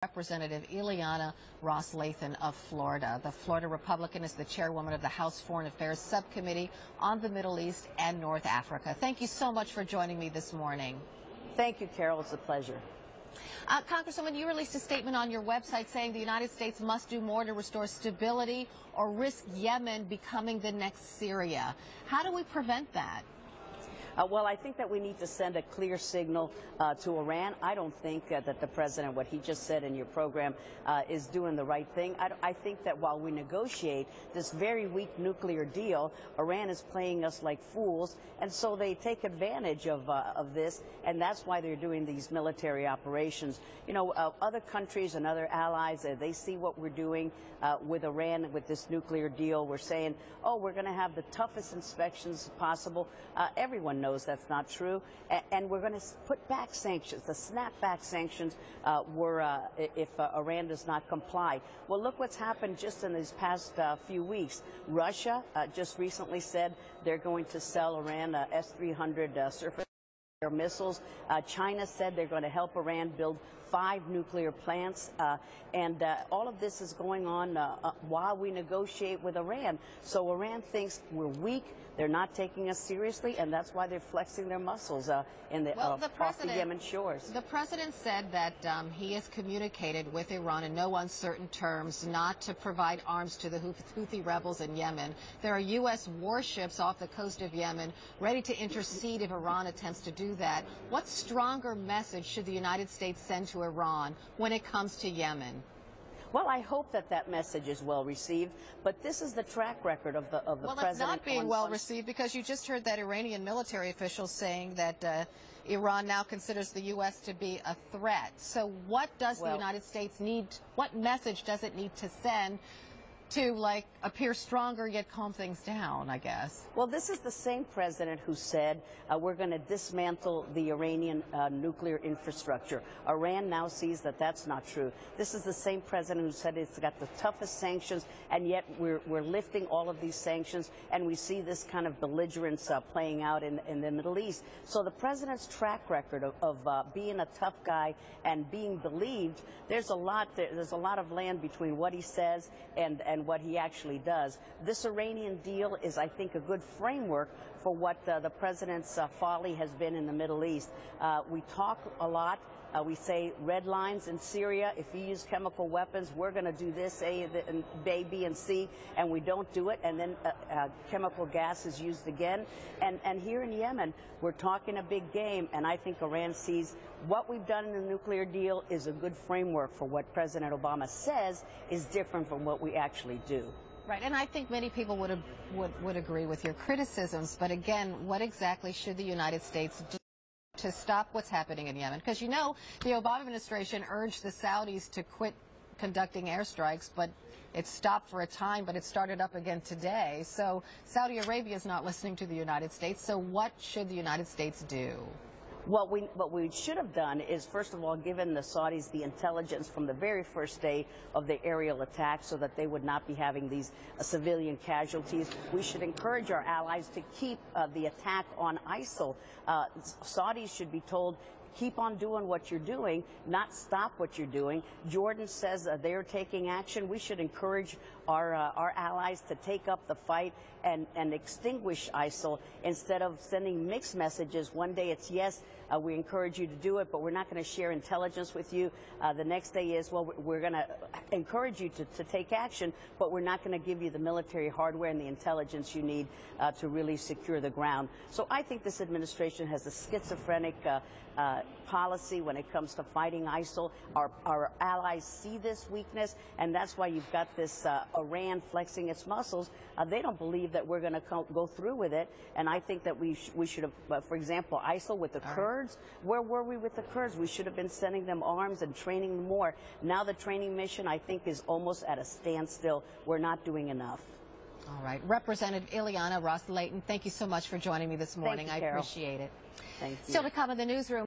Representative Ileana Ros-Lehtinen of Florida. The Florida Republican is the chairwoman of the House Foreign Affairs Subcommittee on the Middle East and North Africa. Thank you so much for joining me this morning. Thank you, Carol. It's a pleasure. Congresswoman, you released a statement on your website saying the United States must do more to restore stability or risk Yemen becoming the next Syria. How do we prevent that? Well, I think that we need to send a clear signal to Iran. I don't think that the president, what he just said in your program, is doing the right thing. I think that while we negotiate this very weak nuclear deal, Iran is playing us like fools, and so they take advantage of this, and that's why they're doing these military operations. You know, other countries and other allies, they see what we're doing with Iran with this nuclear deal. We're saying, oh, we're going to have the toughest inspections possible. Everyone knows that's not true, and we're going to put back sanctions, the snapback sanctions, if Iran does not comply. Well, look what's happened just in these past few weeks. Russia just recently said they're going to sell Iran S-300 surface missiles. China said they're going to help Iran build 5 nuclear plants, and all of this is going on while we negotiate with Iran. So Iran thinks we're weak, they're not taking us seriously, and that's why they're flexing their muscles off the Yemen shores. The president said that he has communicated with Iran in no uncertain terms not to provide arms to the Houthi rebels in Yemen. There are U.S. warships off the coast of Yemen ready to intercede if Iran attempts to do that. What stronger message should the United States send to Iran when it comes to Yemen? Well, I hope that that message is well received, but this is the track record of the president. Well, it's not being well received because you just heard that Iranian military official saying that Iran now considers the U.S. to be a threat. So what does the United States need, what message does it need to send to, like, appear stronger yet calm things down, I guess? Well, this is the same president who said we're going to dismantle the Iranian nuclear infrastructure. Iran now sees that that's not true. This is the same president who said it's got the toughest sanctions, and yet we're lifting all of these sanctions, and we see this kind of belligerence playing out in the Middle East. So the president's track record of being a tough guy and being believed, there's a lot of land between what he says and what he actually does. This Iranian deal is, I think, a good framework for what the president's folly has been in the Middle East. We talk a lot. We say red lines in Syria. If you use chemical weapons, we're going to do this, A, B, and C, and we don't do it, and then chemical gas is used again. And here in Yemen, we're talking a big game, and I think Iran sees what we've done in the nuclear deal is a good framework for what President Obama says is different from what we actually do. Right, and I think many people would agree with your criticisms, but again, what exactly should the United States do to stop what's happening in Yemen? Because, you know, the Obama administration urged the Saudis to quit conducting airstrikes, but it stopped for a time, but it started up again today. So Saudi Arabia is not listening to the United States. So what should the United States do? What we should have done is, first of all, given the Saudis the intelligence from the very first day of the aerial attack so that they would not be having these civilian casualties. We should encourage our allies to keep the attack on ISIL. Saudis should be told, keep on doing what you're doing, not stop what you're doing. Jordan says they're taking action. We should encourage our allies to take up the fight and extinguish ISIL instead of sending mixed messages. One day it's yes, we encourage you to do it, but we're not going to share intelligence with you. The next day is, well, we're going to encourage you to take action, but we're not going to give you the military hardware and the intelligence you need to really secure the ground. So I think this administration has a schizophrenic policy when it comes to fighting ISIL. Our allies see this weakness, and that's why you've got this Iran flexing its muscles. They don't believe that we're going to go through with it, and I think that we should have, for example, ISIL with the Kurds. Where were we with the Kurds? We should have been sending them arms and training them more. Now the training mission, I think, is almost at a standstill. We're not doing enough. All right. Representative Ileana Ros-Lehtinen, thank you so much for joining me this morning. Thank you, Carol. I appreciate it. Thank you. Still to come in the newsroom.